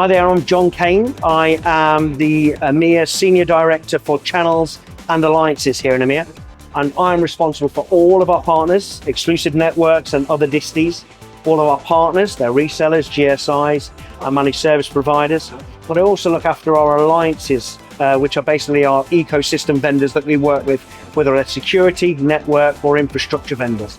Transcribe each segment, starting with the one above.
Hi there, I'm Jon Kane. I am the EMEA Senior Director for Channels and Alliances here in EMEA. And I'm responsible for all of our partners, Exclusive Networks and other disties, all of our partners, their resellers, GSIs, and managed service providers. But I also look after our alliances, which are basically our ecosystem vendors that we work with, whether they're security, network, or infrastructure vendors.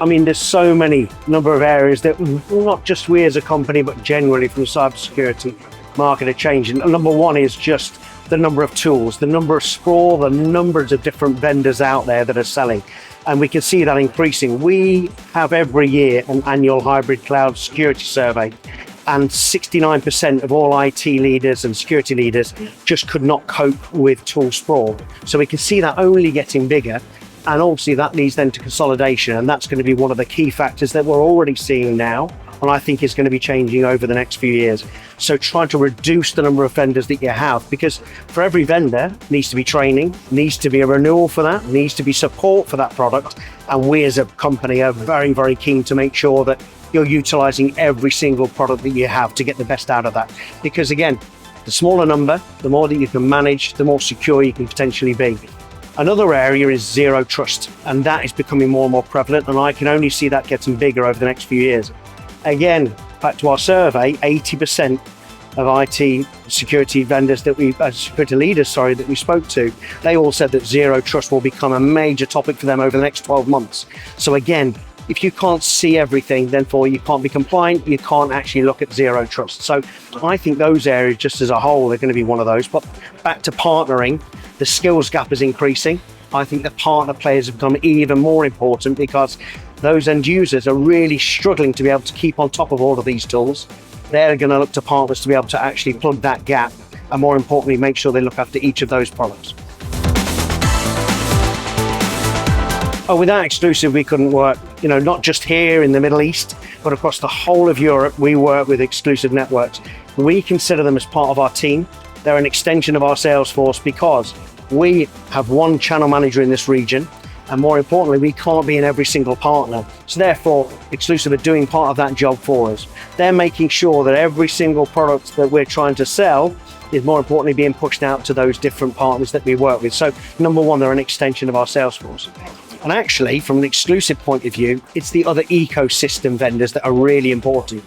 I mean, there's so many number of areas that not just we as a company, but generally from the cybersecurity market are changing. And number one is just the number of tools, the number of sprawl, the numbers of different vendors out there that are selling. And we can see that increasing. We have every year an annual hybrid cloud security survey, and 69% of all IT leaders and security leaders just could not cope with tool sprawl. So we can see that only getting bigger. And obviously that leads then to consolidation, and that's going to be one of the key factors that we're already seeing now, and I think is going to be changing over the next few years. So trying to reduce the number of vendors that you have, because for every vendor needs to be training, needs to be a renewal for that, needs to be support for that product, and we as a company are very, very keen to make sure that you're utilizing every single product that you have to get the best out of that. Because again, the smaller number, the more that you can manage, the more secure you can potentially be. Another area is zero trust, and that is becoming more and more prevalent, and I can only see that getting bigger over the next few years. Again, back to our survey, 80% of IT security vendors that security leaders, that we spoke to, they all said that zero trust will become a major topic for them over the next 12 months. So again, if you can't see everything, then you can't be compliant, you can't actually look at zero trust. So I think those areas just as a whole are going to be one of those. But back to partnering, the skills gap is increasing. I think the partner players have become even more important because those end users are really struggling to be able to keep on top of all of these tools. They're going to look to partners to be able to actually plug that gap, and more importantly, make sure they look after each of those products. Without Exclusive, we couldn't work, not just here in the Middle East, but across the whole of Europe. We work with Exclusive Networks. We consider them as part of our team. They're an extension of our sales force because we have one channel manager in this region, and more importantly, we can't be in every single partner. So therefore, Exclusive are doing part of that job for us. They're making sure that every single product that we're trying to sell is more importantly being pushed out to those different partners that we work with. So number one, they're an extension of our sales force. And actually, from an Exclusive point of view, it's the other ecosystem vendors that are really important.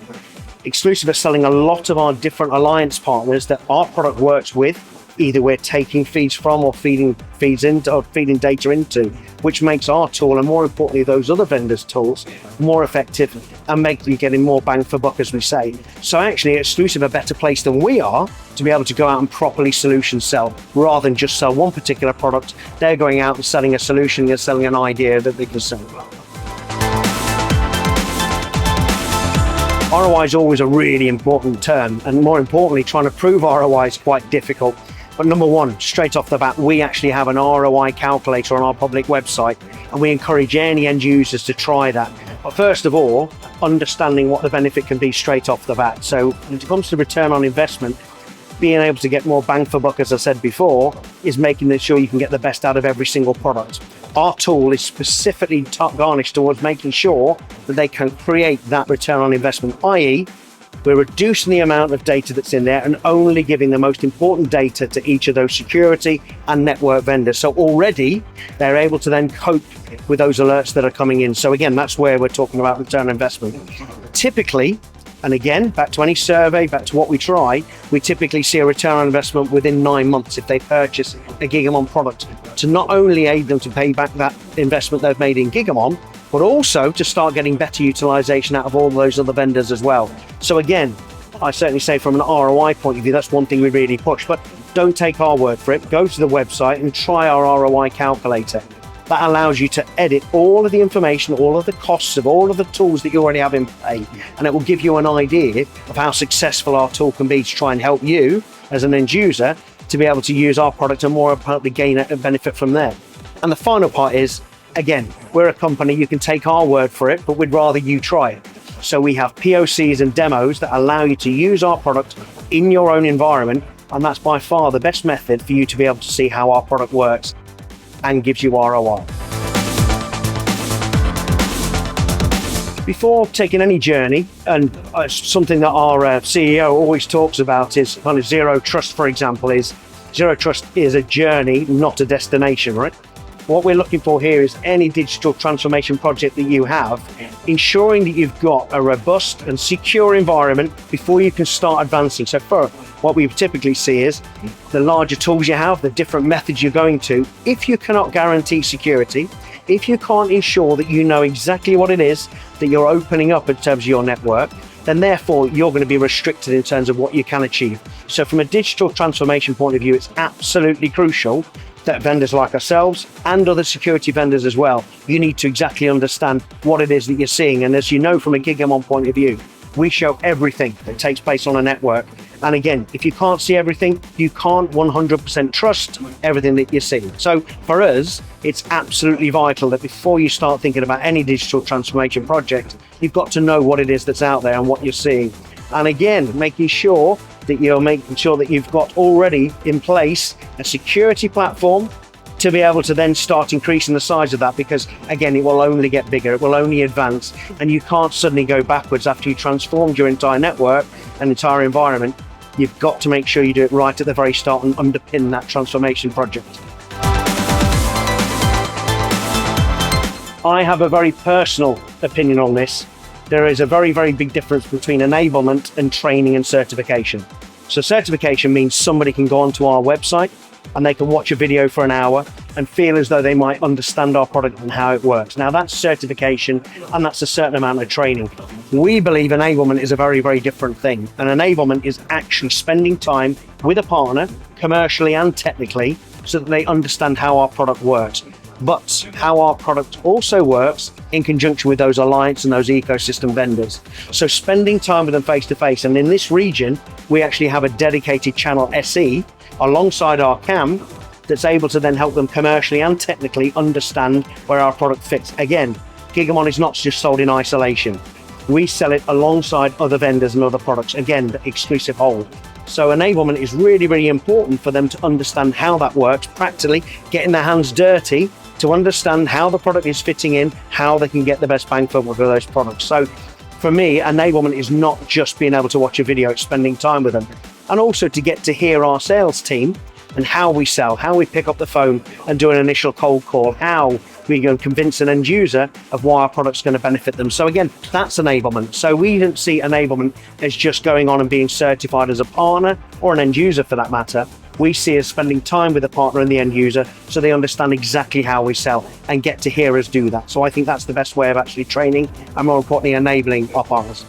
Exclusive are selling a lot of our different alliance partners that our product works with. Either we're taking feeds from or feeding feeds into or feeding data into, which makes our tool, and more importantly those other vendors' tools, more effective and make you getting more bang for buck, as we say. So actually Exclusive are better placed than we are to be able to go out and properly solution sell, rather than just sell one particular product. They're going out and selling a solution, they're selling an idea that they can sell. ROI is always a really important term, and more importantly, trying to prove ROI is quite difficult. But number one, straight off the bat, we actually have an ROI calculator on our public website, and we encourage any end users to try that. But first of all, understanding what the benefit can be straight off the bat. So when it comes to return on investment, being able to get more bang for buck, as I said before, is making sure you can get the best out of every single product. Our tool is specifically garnished towards making sure that they can create that return on investment, i.e., we're reducing the amount of data that's in there and only giving the most important data to each of those security and network vendors. So already they're able to then cope with those alerts that are coming in. So again, that's where we're talking about return on investment. Typically, and again, back to any survey, back to what we try, we typically see a return on investment within 9 months if they purchase a Gigamon product, to not only aid them to pay back that investment they've made in Gigamon, but also to start getting better utilization out of all those other vendors as well. So again, I certainly say from an ROI point of view, that's one thing we really push, but don't take our word for it. Go to the website and try our ROI calculator. That allows you to edit all of the information, all of the costs of all of the tools that you already have in play, and it will give you an idea of how successful our tool can be to try and help you as an end user to be able to use our product and more importantly gain a benefit from there. And the final part is, again, we're a company, you can take our word for it, but we'd rather you try it. So we have POCs and demos that allow you to use our product in your own environment, and that's by far the best method for you to be able to see how our product works and gives you ROI. Before taking any journey, and something that our CEO always talks about is kind of zero trust, for example, is zero trust is a journey, not a destination, right? What we're looking for here is any digital transformation project that you have, ensuring that you've got a robust and secure environment before you can start advancing. So for what we typically see is the larger tools you have, the different methods you're going to, if you cannot guarantee security, if you can't ensure that you know exactly what it is that you're opening up in terms of your network, then therefore you're going to be restricted in terms of what you can achieve. So from a digital transformation point of view, it's absolutely crucial that vendors like ourselves and other security vendors as well, you need to exactly understand what it is that you're seeing. And as you know, from a Gigamon point of view, we show everything that takes place on a network. And again, if you can't see everything, you can't 100% trust everything that you're seeing. So for us, it's absolutely vital that before you start thinking about any digital transformation project, you've got to know what it is that's out there and what you're seeing. And again, making sure that you've got already in place a security platform to be able to then start increasing the size of that, because again, it will only get bigger, it will only advance, and you can't suddenly go backwards after you transformed your entire network and entire environment. You've got to make sure you do it right at the very start and underpin that transformation project. I have a very personal opinion on this. There is a very, very big difference between enablement and training and certification. So certification means somebody can go onto our website and they can watch a video for an hour and feel as though they might understand our product and how it works. Now that's certification, and that's a certain amount of training. We believe enablement is a very, very different thing. And enablement is actually spending time with a partner, commercially and technically, so that they understand how our product works. But how our product also works in conjunction with those alliance and those ecosystem vendors. So spending time with them face to face. And in this region, we actually have a dedicated channel SE alongside our CAM that's able to then help them commercially and technically understand where our product fits. Again, Gigamon is not just sold in isolation. We sell it alongside other vendors and other products. Again, the exclusive hold. So enablement is really, really important for them to understand how that works, practically getting their hands dirty to understand how the product is fitting in, how they can get the best bang for those products. So for me, enablement is not just being able to watch a video, it's spending time with them. And also to get to hear our sales team and how we sell, how we pick up the phone and do an initial cold call, how we can convince an end user of why our product's going to benefit them. So again, that's enablement. So we don't see enablement as just going on and being certified as a partner or an end user for that matter. We see as spending time with the partner and the end user so they understand exactly how we sell and get to hear us do that. So I think that's the best way of actually training and, more importantly, enabling our partners.